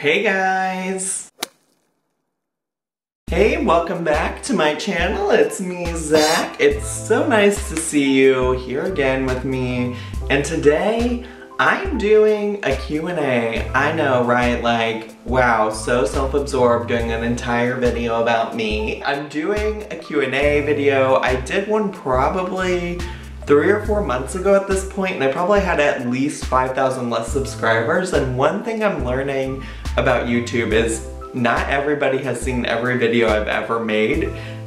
Hey guys! Hey, welcome back to my channel. It's me, Zach. It's so nice to see you here again with me. And today, I'm doing a Q&A. I know, right? Like, wow, so self-absorbed doing an entire video about me. I'm doing a Q&A video. I did one probably 3 or 4 months ago at this point, and I probably had at least 5,000 less subscribers. And one thing I'm learning about YouTube is not everybody has seen every video I've ever made.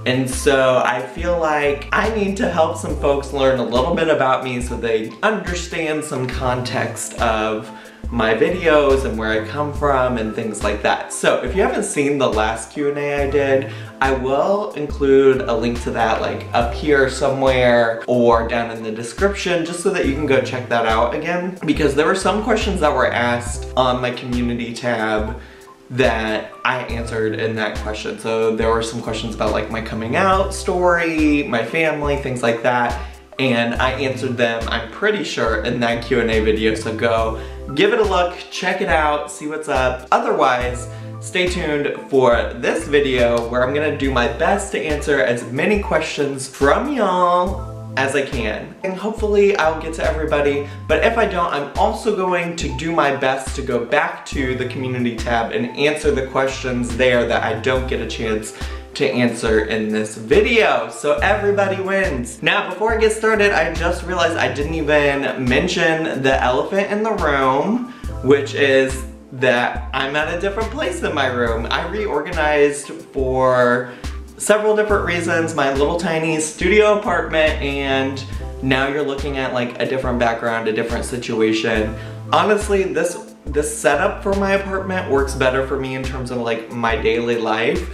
And so I feel like I need to help some folks learn a little bit about me so they understand some context of my videos and where I come from and things like that. So if you haven't seen the last Q&A I did, I will include a link to that like up here somewhere or down in the description just so that you can go check that out again, because there were some questions that were asked on my community tab that I answered in that question. So there were some questions about like my coming out story, my family, things like that. And I answered them, I'm pretty sure, in that Q&A video. So go give it a look, check it out, see what's up. Otherwise, stay tuned for this video where I'm gonna do my best to answer as many questions from y'all as I can. And hopefully I'll get to everybody, but if I don't, I'm also going to do my best to go back to the community tab and answer the questions there that I don't get a chance to answer in this video, so everybody wins. Now, before I get started, I just realized I didn't even mention the elephant in the room, which is that I'm at a different place in my room. I reorganized for several different reasons, my little tiny studio apartment, and now you're looking at like a different background, a different situation. Honestly, this setup for my apartment works better for me in terms of like my daily life,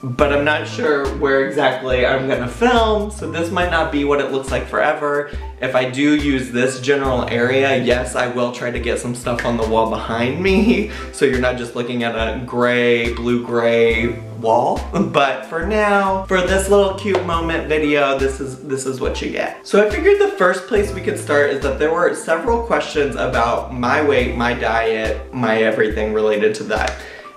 but I'm not sure where exactly I'm gonna film, so this might not be what it looks like forever. If I do use this general area, yes, I will try to get some stuff on the wall behind me, so you're not just looking at a gray, blue-gray wall. But for now, for this little cute moment video, this is what you get. So I figured the first place we could start is that there were several questions about my weight, my diet, my everything related to that.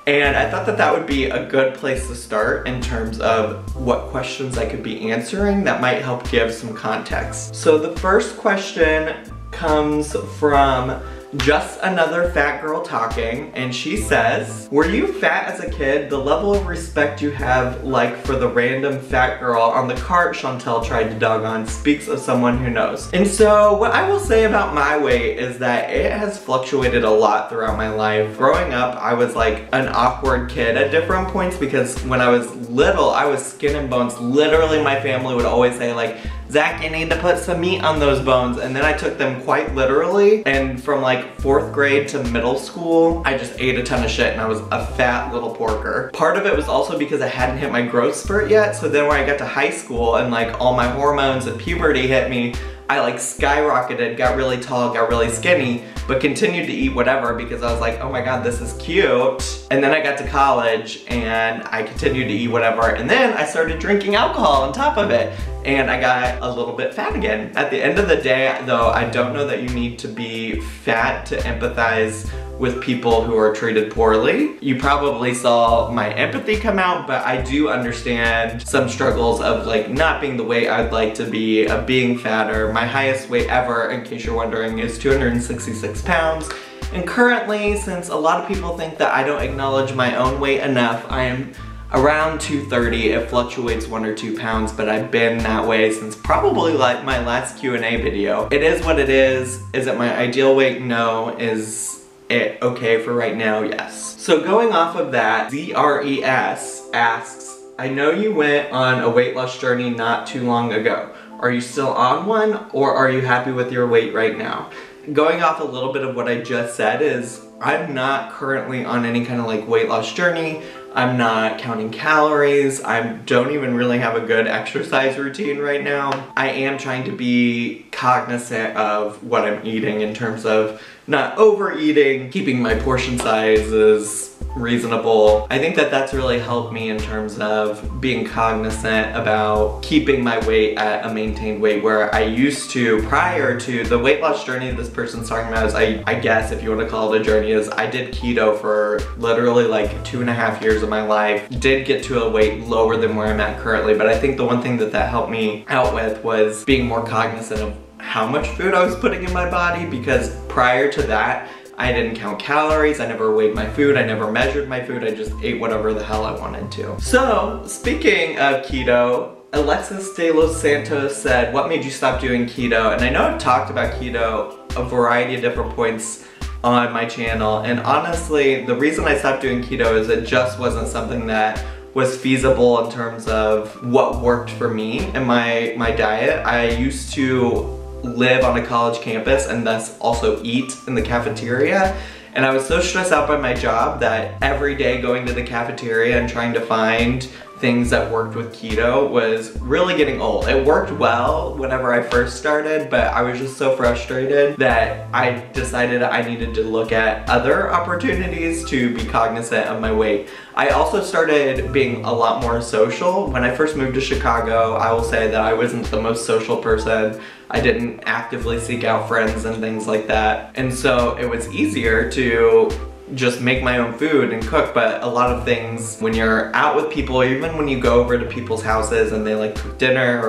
And I thought that that would be a good place to start in terms of what questions I could be answering that might help give some context. So the first question comes from Just Another Fat Girl Talking, and she says, were you fat as a kid? The level of respect you have like for the random fat girl on the cart Chantel tried to dog on speaks of someone who knows. And so what I will say about my weight is that it has fluctuated a lot throughout my life. Growing up, I was like an awkward kid at different points because when I was little, I was skin and bones. Literally, my family would always say like, Zach, you need to put some meat on those bones. And then I took them quite literally. And from like 4th grade to middle school, I just ate a ton of shit and I was a fat little porker. Part of it was also because I hadn't hit my growth spurt yet. So then when I got to high school and like all my hormones and puberty hit me, I like skyrocketed, got really tall, got really skinny, but continued to eat whatever because I was like, oh my god, this is cute. And then I got to college and I continued to eat whatever. And then I started drinking alcohol on top of it. And I got a little bit fat again. At the end of the day, though, I don't know that you need to be fat to empathize with people who are treated poorly. You probably saw my empathy come out, but I do understand some struggles of like not being the weight I'd like to be, of being fatter. My highest weight ever, in case you're wondering, is 266 pounds. And currently, since a lot of people think that I don't acknowledge my own weight enough, I am around 230. It fluctuates 1 or 2 pounds, but I've been that way since probably like my last Q&A video. It is what it is. Is it my ideal weight? No. Is it okay for right now? Yes. So going off of that, ZRES asks, I know you went on a weight loss journey not too long ago. Are you still on one, or are you happy with your weight right now? Going off a little bit of what I just said is, I'm not currently on any kind of like weight loss journey. I'm not counting calories. I don't even really have a good exercise routine right now. I am trying to be cognizant of what I'm eating in terms of not overeating, keeping my portion sizes reasonable. I think that that's really helped me in terms of being cognizant about keeping my weight at a maintained weight, where I used to, prior to the weight loss journey this person's talking about, is I guess if you want to call it a journey, is I did keto for literally like 2.5 years of my life. Did get to a weight lower than where I'm at currently, but I think the one thing that helped me out with was being more cognizant of how much food I was putting in my body, because prior to that, I didn't count calories, I never weighed my food, I never measured my food, I just ate whatever the hell I wanted to. So, speaking of keto, Alexis de los Santos said, what made you stop doing keto? And I know I've talked about keto a variety of different points on my channel, and honestly, the reason I stopped doing keto is it just wasn't something that was feasible in terms of what worked for me and my diet. I used to live on a college campus and thus also eat in the cafeteria, and I was so stressed out by my job that every day going to the cafeteria and trying to find things that worked with keto was really getting old. It worked well whenever I first started, but I was just so frustrated that I decided I needed to look at other opportunities to be cognizant of my weight. I also started being a lot more social. When I first moved to Chicago, I will say that I wasn't the most social person. I didn't actively seek out friends and things like that. And so it was easier to just make my own food and cook, but a lot of things when you're out with people, or even when you go over to people's houses and they like cook dinner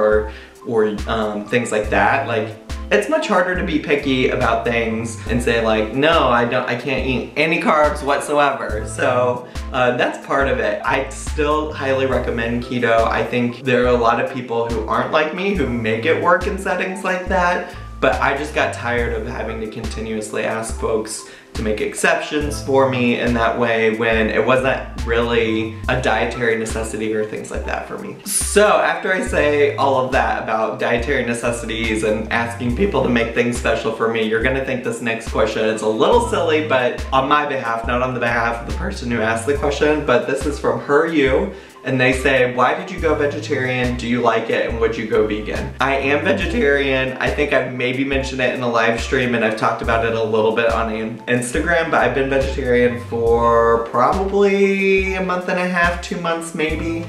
or things like that, like it's much harder to be picky about things and say like, no, I can't eat any carbs whatsoever. So that's part of it. I still highly recommend keto. I think there are a lot of people who aren't like me who make it work in settings like that, but I just got tired of having to continuously ask folks to make exceptions for me in that way when it wasn't really a dietary necessity or things like that for me. So after I say all of that about dietary necessities and asking people to make things special for me, you're gonna think this next question is a little silly, but on my behalf, not on the behalf of the person who asked the question, but this is from you. And they say, why did you go vegetarian? Do you like it? And would you go vegan? I am vegetarian. I think I've maybe mentioned it in a live stream and I've talked about it a little bit on Instagram, but I've been vegetarian for probably a month and a half, 2 months maybe.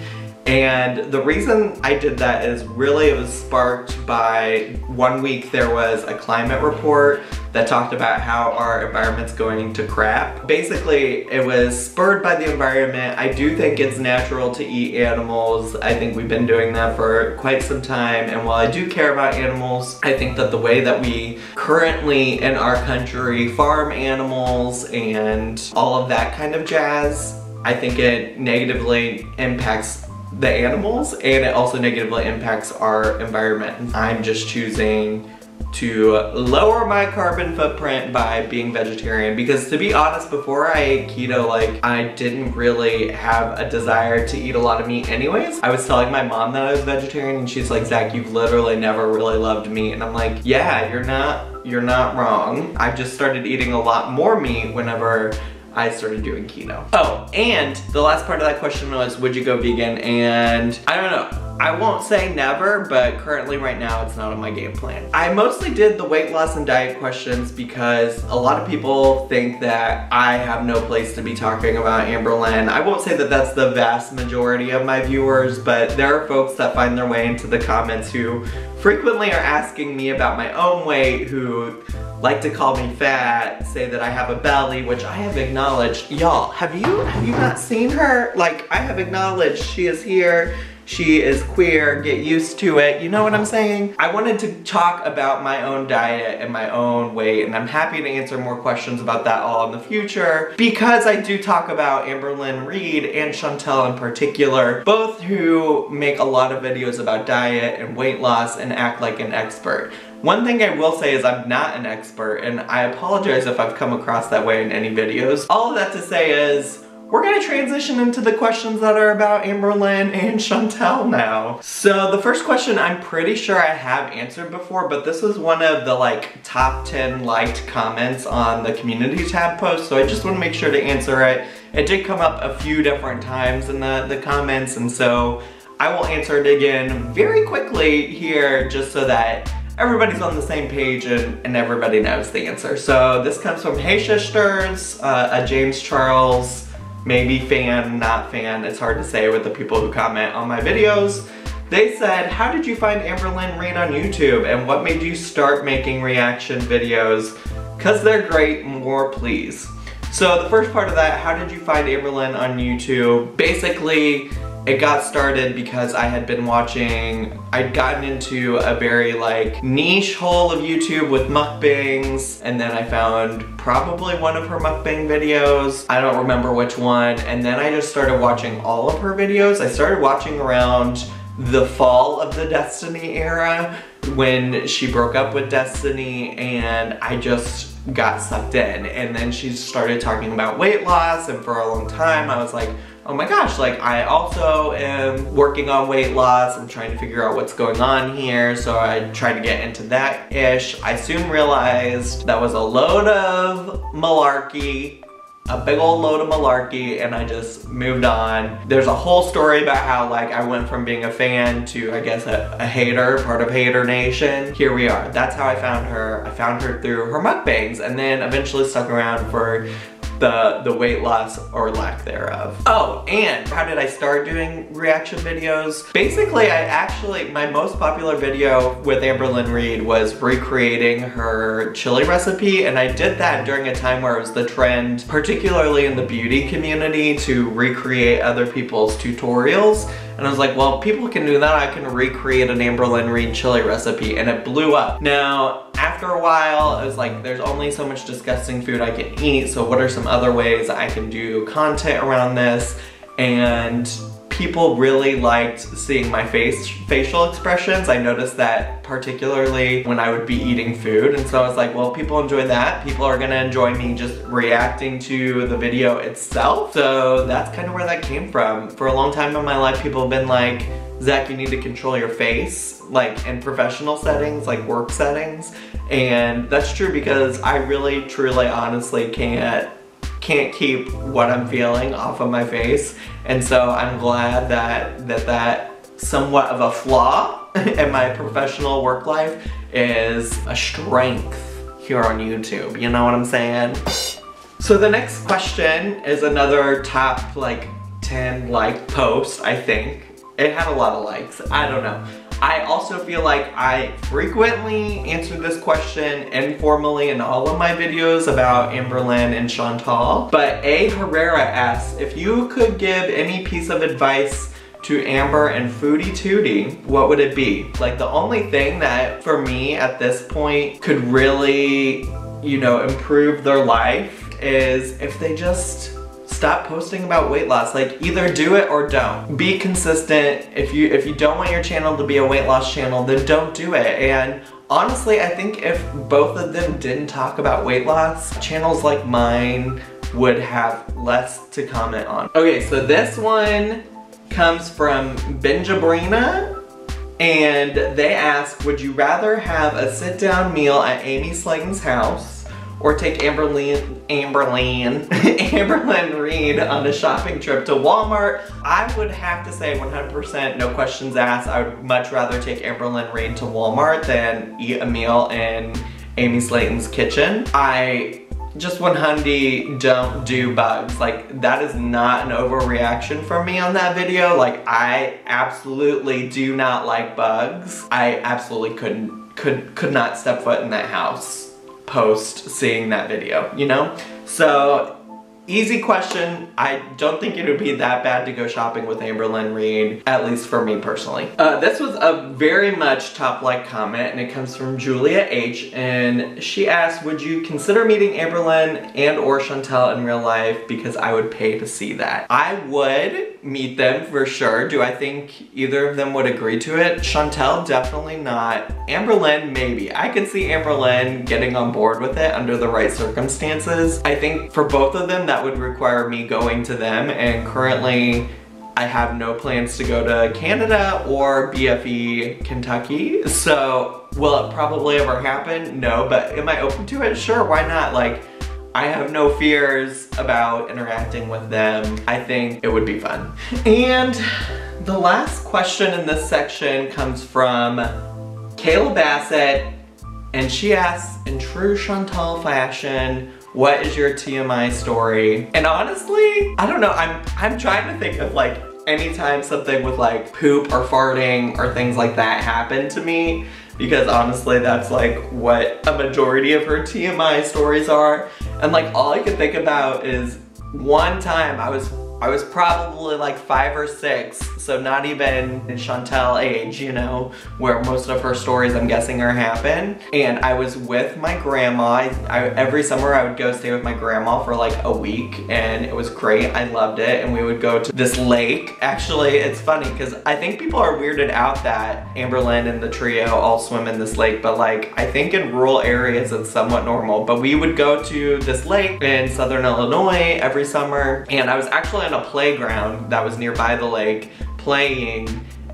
And the reason I did that is really it was sparked by 1 week there was a climate report that talked about how our environment's going to crap. Basically, it was spurred by the environment. I do think it's natural to eat animals. I think we've been doing that for quite some time. And while I do care about animals, I think that the way that we currently in our country farm animals and all of that kind of jazz, I think it negatively impacts the animals and it also negatively impacts our environment. I'm just choosing to lower my carbon footprint by being vegetarian, because to be honest, before I ate keto, like I didn't really have a desire to eat a lot of meat anyways. I was telling my mom that I was vegetarian and she's like, Zach, you've literally never really loved meat. And I'm like, yeah, you're not wrong. I just started eating a lot more meat whenever I started doing keto. Oh, and the last part of that question was, would you go vegan? And I don't know. I won't say never, but currently right now it's not on my game plan. I mostly did the weight loss and diet questions because a lot of people think that I have no place to be talking about Amberlynn. I won't say that that's the vast majority of my viewers, but there are folks that find their way into the comments who frequently are asking me about my own weight, who like to call me fat, say that I have a belly, which I have acknowledged. Y'all, have you not seen her? Like, I have acknowledged she is here. She is queer, get used to it, you know what I'm saying? I wanted to talk about my own diet and my own weight, and I'm happy to answer more questions about that all in the future, because I do talk about Amberlynn Reed and Chantel in particular, both who make a lot of videos about diet and weight loss and act like an expert. One thing I will say is I'm not an expert, and I apologize if I've come across that way in any videos. All of that to say is, we're gonna transition into the questions that are about Amberlynn and Chantel now. So the first question I'm pretty sure I have answered before, but this was one of the like top 10 liked comments on the community tab post, so I just wanna make sure to answer it. It did come up a few different times in the comments, and so I will answer it again very quickly here just so that everybody's on the same page and everybody knows the answer. So this comes from Hey Sisters, a James Charles maybe fan, not fan, it's hard to say with the people who comment on my videos. They said, how did you find Amberlynn Reid on YouTube and what made you start making reaction videos? Cause they're great, more please. So the first part of that, how did you find Amberlynn on YouTube? Basically, it got started because I had been watching, I'd gotten into a very like niche hole of YouTube with mukbangs, and then I found probably one of her mukbang videos. I don't remember which one, and then I just started watching all of her videos. I started watching around the fall of the Destiny era when she broke up with Destiny, and I just got sucked in. And then she started talking about weight loss, and for a long time I was like, oh my gosh, like I also am working on weight loss. I'm trying to figure out what's going on here. So I tried to get into that-ish. I soon realized that was a load of malarkey, a big old load of malarkey, and I just moved on. There's a whole story about how like I went from being a fan to, I guess, a hater, part of Hater Nation. Here we are. That's how I found her. I found her through her mukbangs, and then eventually stuck around for the weight loss or lack thereof. Oh, and how did I start doing reaction videos? Basically, my most popular video with Amberlynn Reid was recreating her chili recipe, and I did that during a time where it was the trend, particularly in the beauty community, to recreate other people's tutorials. And I was like, well, people can do that, I can recreate an Amberlynn Reid chili recipe, and it blew up. Now, after a while, I was like, there's only so much disgusting food I can eat, so what are some other ways I can do content around this? And people really liked seeing my facial expressions. I noticed that particularly when I would be eating food, and so I was like, well, people enjoy that. People are gonna enjoy me just reacting to the video itself. So that's kind of where that came from. For a long time in my life, people have been like, Zach, you need to control your face, like in professional settings, like work settings. And that's true because I really, truly, honestly can't keep what I'm feeling off of my face. And so I'm glad that somewhat of a flaw in my professional work life is a strength here on YouTube. You know what I'm saying? So the next question is another top like 10 like post, I think. It had a lot of likes, I don't know. I also feel like I frequently answer this question informally in all of my videos about Amberlynn and Chantal. But A. Herrera asks, if you could give any piece of advice to Amber and Foodie Tootie, what would it be? Like the only thing that for me at this point could really, you know, improve their life is if they just stop posting about weight loss. Like either do it or don't. Be consistent. If you don't want your channel to be a weight loss channel, then don't do it. And honestly, I think if both of them didn't talk about weight loss, channels like mine would have less to comment on. Okay, so this one comes from Benjabrina, and they ask, would you rather have a sit-down meal at Amy Slayton's house or take Amberlynn Reid on a shopping trip to Walmart? I would have to say 100%, no questions asked, I would much rather take Amberlynn Reid to Walmart than eat a meal in Amy Slayton's kitchen. I just 100 don't do bugs. Like that is not an overreaction from me on that video. Like I absolutely do not like bugs. I absolutely could not step foot in that house post seeing that video, you know? So easy question. I don't think it would be that bad to go shopping with Amberlynn Reid, at least for me personally. This was a very much top like comment, and it comes from Julia H, and she asked, would you consider meeting Amberlynn and or Chantal in real life, because I would pay to see that? I would meet them for sure. Do I think either of them would agree to it? Chantal, definitely not. Amberlynn, maybe. I could see Amberlynn getting on board with it under the right circumstances. I think for both of them, that would require me going to them, and currently I have no plans to go to Canada or BFE Kentucky. So will it probably ever happen? No, but am I open to it? Sure, why not? Like, I have no fears about interacting with them. I think it would be fun. And the last question in this section comes from Kayla Bassett, and she asks, in true Chantal fashion, What is your TMI story? And honestly, I don't know, I'm trying to think of like anytime something with like poop or farting or things like that happened to me, because honestly that's like what a majority of her TMI stories are. And like all I could think about is one time I was probably like 5 or 6, so not even Chantel age, you know, where most of her stories I'm guessing are happen. And I was with my grandma. Every summer I would go stay with my grandma for like a week, and it was great. I loved it. And we would go to this lake. Actually, it's funny because I think people are weirded out that Amberlynn and the trio all swim in this lake, but like I think in rural areas it's somewhat normal. But we would go to this lake in southern Illinois every summer, and I was actually on a playground that was nearby the lake playing,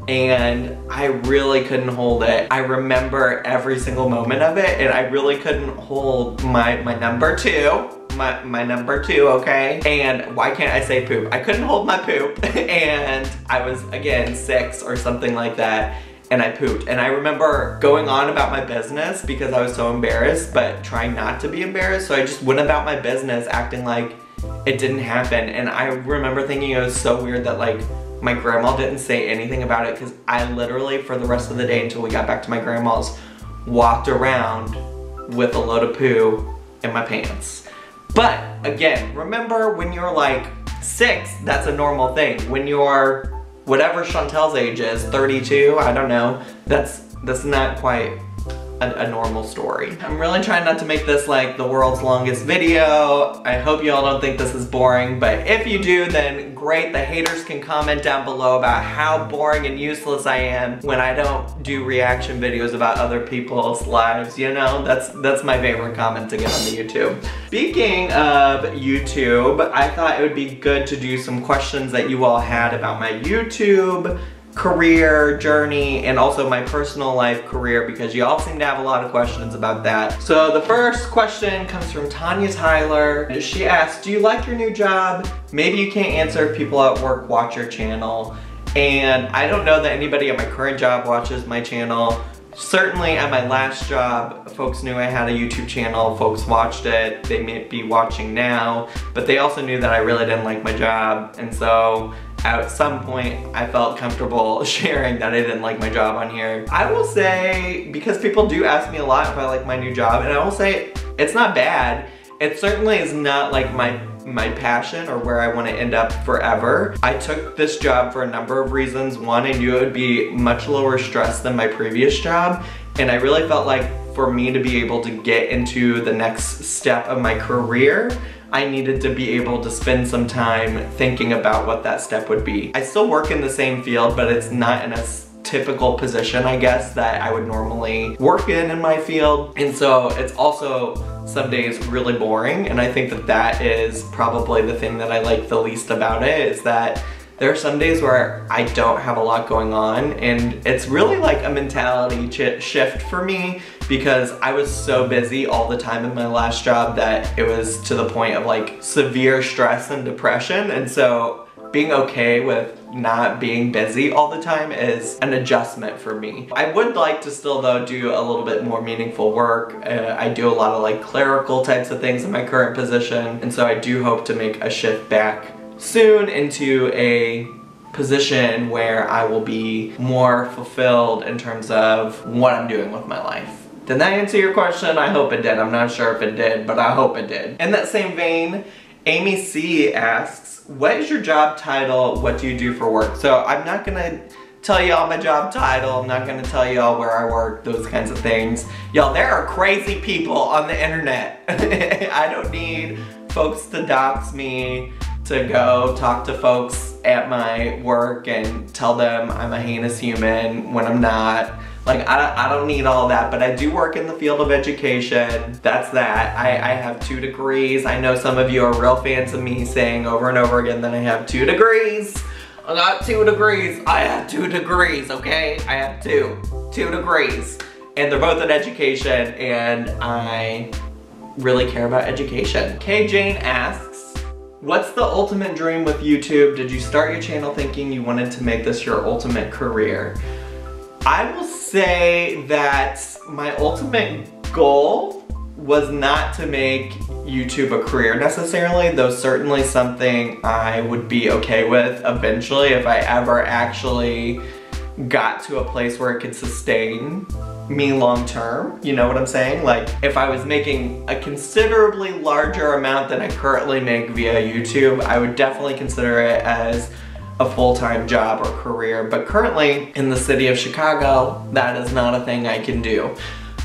and I really couldn't hold it. I remember every single moment of it, and I really couldn't hold my number 2. My number 2, okay? And why can't I say poop? I couldn't hold my poop, and I was, again, 6 or something like that, and I pooped. And I remember going on about my business because I was so embarrassed, but trying not to be embarrassed, so I just went about my business acting like it didn't happen. And I remember thinking it was so weird that like my grandma didn't say anything about it, because I literally for the rest of the day until we got back to my grandma's walked around with a load of poo in my pants. But again, remember when you're like 6, that's a normal thing. When you're whatever Chantel's age is, 32, I don't know, that's not quite a normal story. I'm really trying not to make this like the world's longest video. I hope you all don't think this is boring, but if you do, then great. The haters can comment down below about how boring and useless I am when I don't do reaction videos about other people's lives, you know? That's my favorite comment to get on the YouTube. Speaking of YouTube, I thought it would be good to do some questions that you all had about my YouTube career journey and also my personal life career, because you all seem to have a lot of questions about that. So the first question comes from Tanya Tyler. She asked, do you like your new job? Maybe you can't answer if people at work watch your channel. And I don't know that anybody at my current job watches my channel. Certainly at my last job, folks knew I had a YouTube channel, folks watched it, they may be watching now, but they also knew that I really didn't like my job, and so at some point I felt comfortable sharing that I didn't like my job on here. I will say, because people do ask me a lot if I like my new job, and I will say it's not bad. It certainly is not like my passion or where I want to end up forever. I took this job for a number of reasons. One, I knew it would be much lower stress than my previous job, and I really felt like for me to be able to get into the next step of my career, I needed to be able to spend some time thinking about what that step would be. I still work in the same field, but it's not in a typical position, I guess, that I would normally work in my field. And so it's also some days really boring, and I think that that is probably the thing that I like the least about it, is that there are some days where I don't have a lot going on, and it's really like a mentality shift for me, because I was so busy all the time in my last job that it was to the point of like severe stress and depression. And so being okay with not being busy all the time is an adjustment for me. I would like to still though do a little bit more meaningful work. I do a lot of like clerical types of things in my current position, and so I do hope to make a shift back soon into a position where I will be more fulfilled in terms of what I'm doing with my life. Did that answer your question? I hope it did. I'm not sure if it did, but I hope it did. In that same vein, Amy C asks, what is your job title? What do you do for work? So I'm not gonna tell y'all my job title. I'm not gonna tell y'all where I work, those kinds of things. Y'all, there are crazy people on the internet. I don't need folks to dox me, to go talk to folks at my work and tell them I'm a heinous human when I'm not. Like, I don't need all that, but I do work in the field of education. That's that. I have 2 degrees. I know some of you are real fans of me saying over and over again that I have 2 degrees. I got 2 degrees. I have 2 degrees, okay? I have 2 degrees. And they're both in education, and I really care about education. Kay Jane asks, what's the ultimate dream with YouTube? Did you start your channel thinking you wanted to make this your ultimate career? I will say that my ultimate goal was not to make YouTube a career necessarily, though certainly something I would be okay with eventually if I ever actually got to a place where it could sustain me long term. You know what I'm saying? Like if I was making a considerably larger amount than I currently make via YouTube, I would definitely consider it as a full-time job or career. But currently in the city of Chicago, that is not a thing I can do.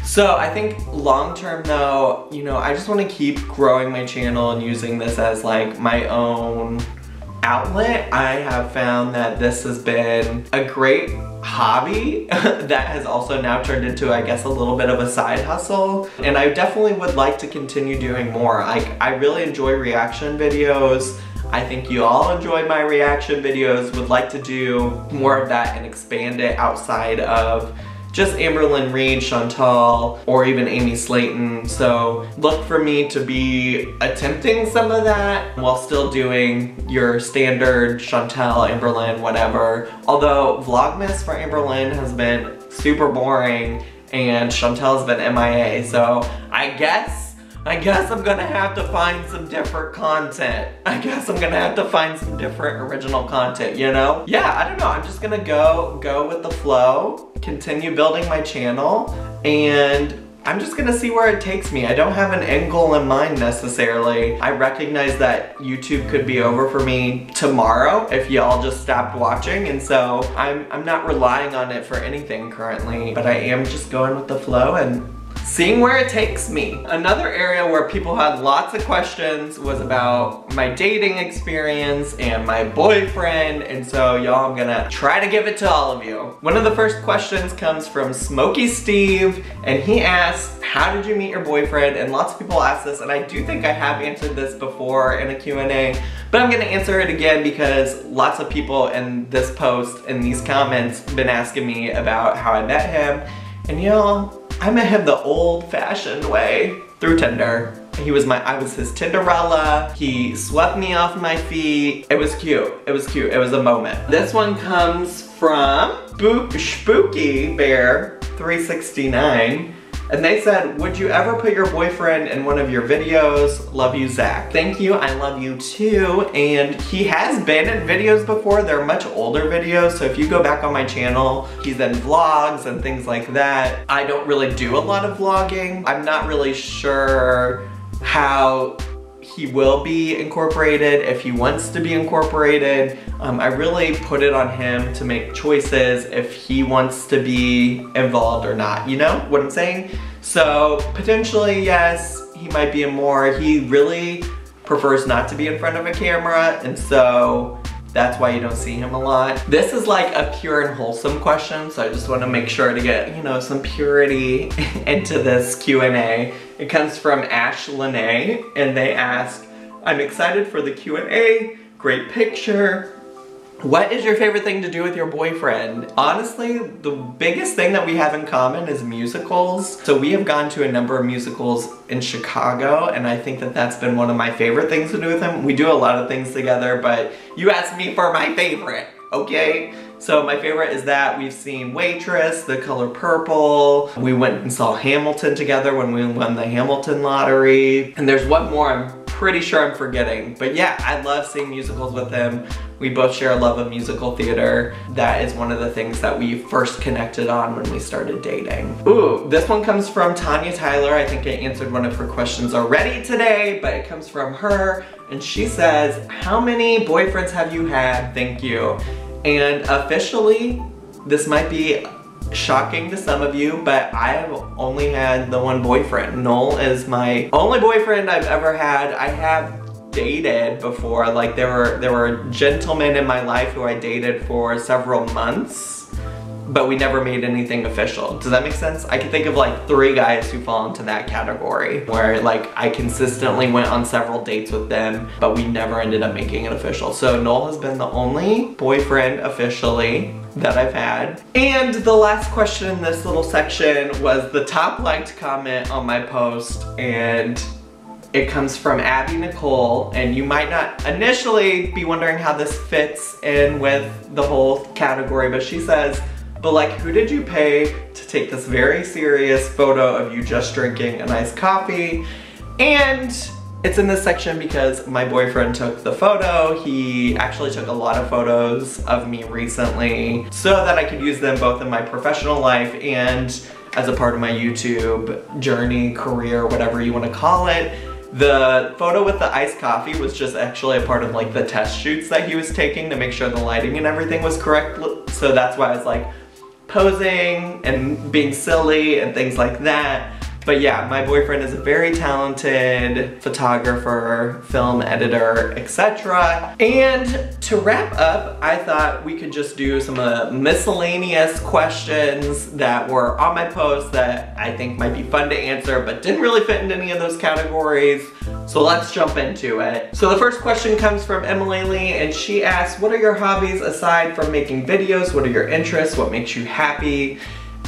So I think long term though, you know, I just want to keep growing my channel and using this as like my own outlet. I have found that this has been a great hobby that has also now turned into, I guess, a little bit of a side hustle. And I definitely would like to continue doing more. I really enjoy reaction videos. I think you all enjoy my reaction videos, would like to do more of that and expand it outside of just Amberlynn Reed, Chantal, or even Amy Slayton. So look for me to be attempting some of that while still doing your standard Chantal, Amberlynn, whatever. Although Vlogmas for Amberlynn has been super boring and Chantal's been MIA. So I guess I'm gonna have to find some different content. I guess I'm gonna have to find some different original content, you know? Yeah, I don't know, I'm just gonna go with the flow, continue building my channel, and I'm just gonna see where it takes me. I don't have an end goal in mind necessarily. I recognize that YouTube could be over for me tomorrow if y'all just stopped watching, and so I'm not relying on it for anything currently, but I am just going with the flow and seeing where it takes me. Another area where people had lots of questions was about my dating experience and my boyfriend, and so y'all, I'm gonna try to give it to all of you. One of the first questions comes from Smokey Steve, and he asked, how did you meet your boyfriend? And lots of people ask this, and I do think I have answered this before in a Q&A, but I'm gonna answer it again because lots of people in this post and these comments been asking me about how I met him. And y'all, I met him the old-fashioned way, through Tinder. I was his Tinderella. He swept me off my feet. It was cute. It was cute. It was a moment. This one comes from Spooky Bear 369. And they said, would you ever put your boyfriend in one of your videos? Love you, Zach. Thank you, I love you too. And he has been in videos before. They're much older videos, so if you go back on my channel, he's in vlogs and things like that. I don't really do a lot of vlogging. I'm not really sure how he will be incorporated, if he wants to be incorporated. I really put it on him to make choices if he wants to be involved or not, you know what I'm saying? So potentially, yes, he might be in more. He really prefers not to be in front of a camera, and so that's why you don't see him a lot. This is like a pure and wholesome question, so I just want to make sure to get, you know, some purity into this Q&A. It comes from Ash Lene, and they ask, I'm excited for the Q&A, great picture. What is your favorite thing to do with your boyfriend? Honestly, the biggest thing that we have in common is musicals. So we have gone to a number of musicals in Chicago, and I think that that's been one of my favorite things to do with him. We do a lot of things together, but you asked me for my favorite, okay? So my favorite is that we've seen Waitress, The Color Purple. We went and saw Hamilton together when we won the Hamilton lottery. And there's one more I'm pretty sure I'm forgetting. But yeah, I love seeing musicals with him. We both share a love of musical theater. That is one of the things that we first connected on when we started dating. Ooh, this one comes from Tanya Tyler. I think I answered one of her questions already today, but it comes from her. And she says, how many boyfriends have you had? Thank you. And officially, this might be shocking to some of you, but I have only had the one boyfriend. Noel is my only boyfriend I've ever had. I have dated before, like there were gentlemen in my life who I dated for several months, but we never made anything official. Does that make sense? I can think of like 3 guys who fall into that category where like I consistently went on several dates with them, but we never ended up making it official. So Noel has been the only boyfriend officially that I've had. And the last question in this little section was the top liked comment on my post, and it comes from Abby Nicole, and you might not initially be wondering how this fits in with the whole category, but she says, but like, who did you pay to take this very serious photo of you just drinking a nice coffee? And it's in this section because my boyfriend took the photo. He actually took a lot of photos of me recently so that I could use them both in my professional life and as a part of my YouTube journey, career, whatever you want to call it. The photo with the iced coffee was just actually a part of like the test shoots that he was taking to make sure the lighting and everything was correct. So that's why I was like posing and being silly and things like that. But yeah, my boyfriend is a very talented photographer, film editor, etc. And to wrap up, I thought we could just do some miscellaneous questions that were on my post that I think might be fun to answer, but didn't really fit into any of those categories. So let's jump into it. So the first question comes from Emily Lee, and she asks, what are your hobbies aside from making videos? What are your interests? What makes you happy?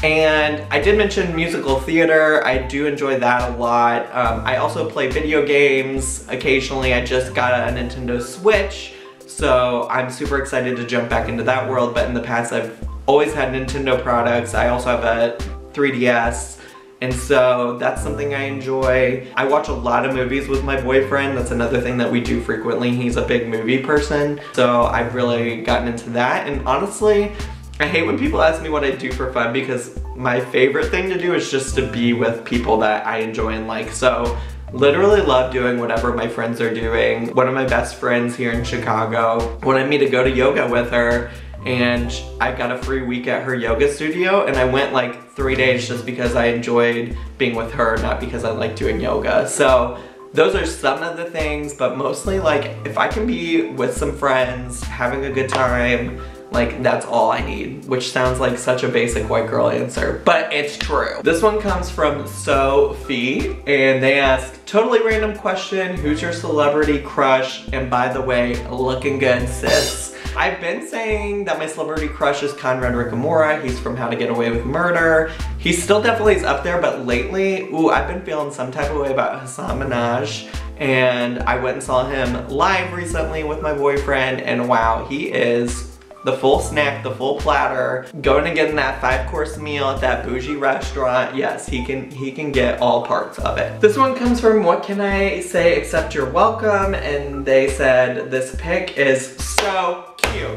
And I did mention musical theater. I do enjoy that a lot. I also play video games occasionally. I just got a Nintendo Switch, so I'm super excited to jump back into that world. But in the past, I've always had Nintendo products. I also have a 3DS, and so that's something I enjoy. I watch a lot of movies with my boyfriend. That's another thing that we do frequently. He's a big movie person, so I've really gotten into that. And honestly, I hate when people ask me what I do for fun because my favorite thing to do is just to be with people that I enjoy and like. So literally love doing whatever my friends are doing. One of my best friends here in Chicago wanted me to go to yoga with her, and I got a free week at her yoga studio, and I went like 3 days just because I enjoyed being with her, not because I like doing yoga. So those are some of the things, but mostly like if I can be with some friends, having a good time, like that's all I need, which sounds like such a basic white girl answer, but it's true. This one comes from Sophie, and they ask, totally random question, who's your celebrity crush? And by the way, looking good, sis. I've been saying that my celebrity crush is Conrad Ricamora. He's from How to Get Away with Murder. He still definitely is up there, but lately, ooh, I've been feeling some type of way about Hassan Minaj. And I went and saw him live recently with my boyfriend, and wow, he is the full snack, the full platter, going and getting that 5-course meal at that bougie restaurant. Yes, he can get all parts of it. This one comes from What Can I Say Except You're Welcome, and they said this pic is so cute.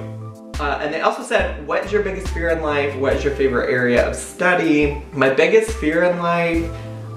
And they also said, what is your biggest fear in life? What is your favorite area of study? My biggest fear in life,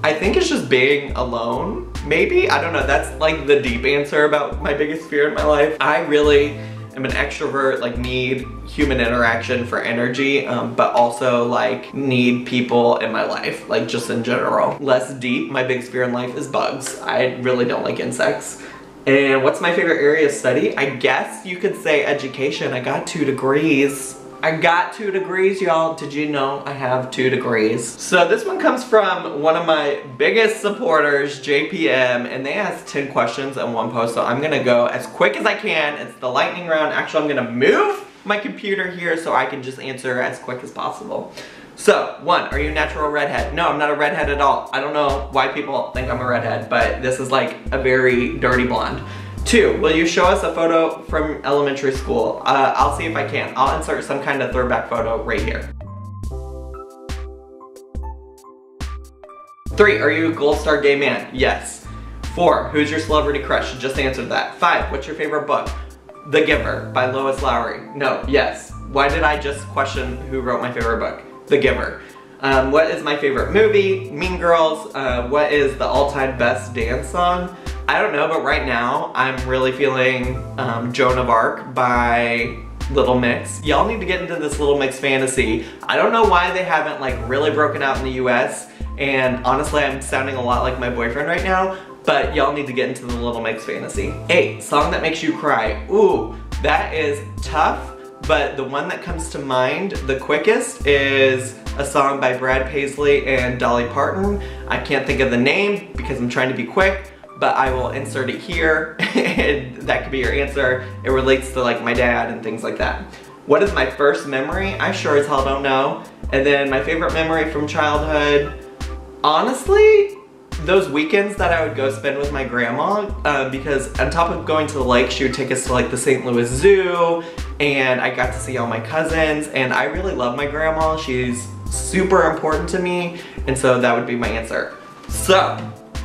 I think it's just being alone. Maybe, I don't know, that's like the deep answer about my biggest fear in my life. I really am an extrovert, like need human interaction for energy, but also like need people in my life, like just in general. Less deep, my biggest fear in life is bugs. I really don't like insects. And what's my favorite area of study? I guess you could say education. I got 2 degrees. I got 2 degrees, y'all. Did you know I have 2 degrees? So this one comes from one of my biggest supporters, JPM, and they asked 10 questions in one post, so I'm gonna go as quick as I can. It's the lightning round. Actually, I'm gonna move my computer here so I can just answer as quick as possible. So, 1, are you a natural redhead? No, I'm not a redhead at all. I don't know why people think I'm a redhead, but this is like a very dirty blonde. 2, will you show us a photo from elementary school? I'll see if I can. I'll insert some kind of throwback photo right here. 3, are you a gold star gay man? Yes. 4, who's your celebrity crush? Just answered that. 5, what's your favorite book? The Giver by Lois Lowry. No, yes. Why did I just question who wrote my favorite book? The Giver. What is my favorite movie? Mean Girls. What is the all-time best dance song? I don't know, but right now I'm really feeling Joan of Arc by Little Mix. Y'all need to get into this Little Mix fantasy. I don't know why they haven't like really broken out in the US, and honestly I'm sounding a lot like my boyfriend right now, but y'all need to get into the Little Mix fantasy. 8, song that makes you cry. Ooh, that is tough, but the one that comes to mind the quickest is a song by Brad Paisley and Dolly Parton. I can't think of the name because I'm trying to be quick, but I will insert it here, and that could be your answer. It relates to like my dad and things like that. What is my first memory? I sure as hell don't know. And then my favorite memory from childhood, honestly, those weekends that I would go spend with my grandma, because on top of going to the lake, she would take us to like the St. Louis Zoo and I got to see all my cousins, and I really love my grandma. She's super important to me, and so that would be my answer. So,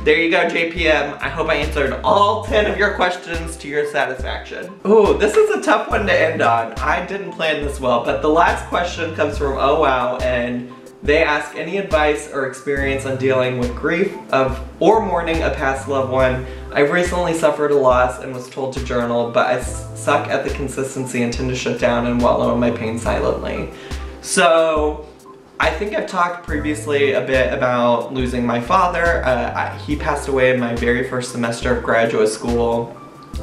there you go, JPM. I hope I answered all 10 of your questions to your satisfaction. Ooh, this is a tough one to end on. I didn't plan this well, but the last question comes from Oh Wow, and they ask any advice or experience on dealing with grief of or mourning a past loved one. I've recently suffered a loss and was told to journal, but I suck at the consistency and tend to shut down and wallow in my pain silently. So, I think I've talked previously a bit about losing my father. He passed away in my very first semester of graduate school.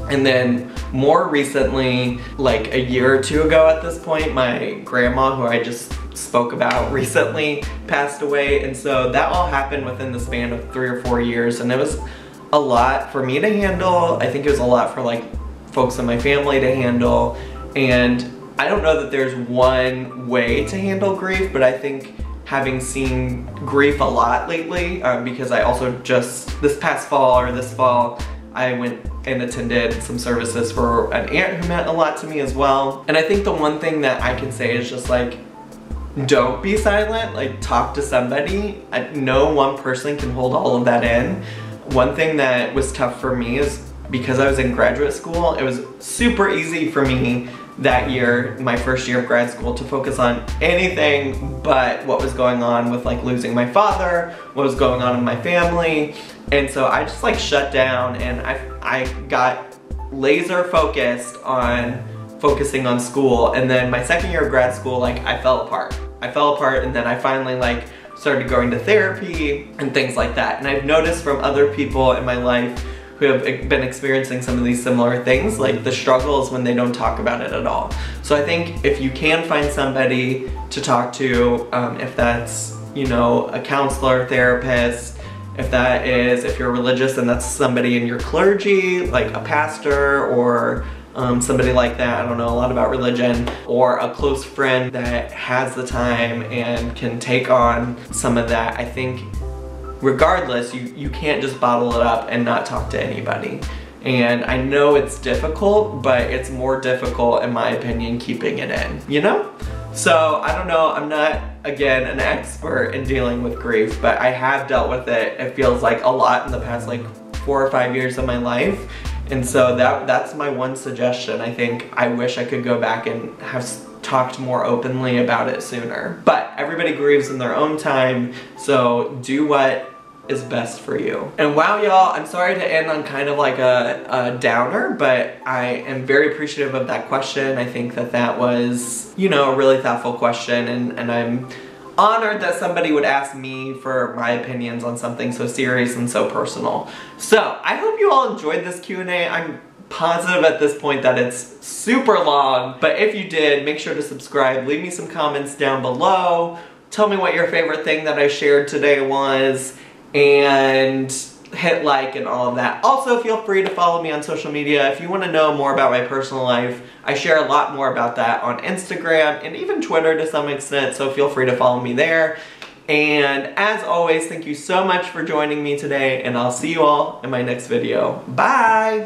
And then more recently, like a year or two ago at this point, my grandma, who I just spoke about recently, passed away. And so that all happened within the span of 3 or 4 years. And it was a lot for me to handle. I think it was a lot for like folks in my family to handle. And I don't know that there's one way to handle grief, but I think having seen grief a lot lately, because I also just, this fall, I went and attended some services for an aunt who meant a lot to me as well. And I think the one thing that I can say is just like, don't be silent, like talk to somebody. No one person can hold all of that in. One thing that was tough for me is because I was in graduate school, it was super easy for me that year, my first year of grad school, to focus on anything but what was going on with like losing my father, what was going on in my family. And so I just like shut down, and I got laser focused on focusing on school. And then my second year of grad school, like I fell apart, and then I finally like started going to therapy and things like that. And I've noticed from other people in my life who have been experiencing some of these similar things, like the struggle is when they don't talk about it at all. So I think if you can find somebody to talk to, if that's, you know, a counselor, therapist, if you're religious and that's somebody in your clergy, like a pastor or somebody like that, I don't know a lot about religion, or a close friend that has the time and can take on some of that, I think regardless, you can't just bottle it up and not talk to anybody. And I know it's difficult, but it's more difficult, in my opinion, keeping it in, you know? So, I don't know, I'm not, again, an expert in dealing with grief, but I have dealt with it, it feels like a lot in the past like 4 or 5 years of my life. And so that's my one suggestion. I think I wish I could go back and have talked more openly about it sooner. But everybody grieves in their own time, so do what is best for you. And wow, y'all, I'm sorry to end on kind of like a downer, but I am very appreciative of that question. I think that was, you know, a really thoughtful question, and I'm honored that somebody would ask me for my opinions on something so serious and so personal. So, I hope you all enjoyed this Q&A. I'm positive at this point that it's super long, but if you did, make sure to subscribe, leave me some comments down below, tell me what your favorite thing that I shared today was, and hit like and all of that. Also, feel free to follow me on social media if you want to know more about my personal life. I share a lot more about that on Instagram and even Twitter to some extent, so feel free to follow me there. And as always, thank you so much for joining me today, and I'll see you all in my next video. Bye!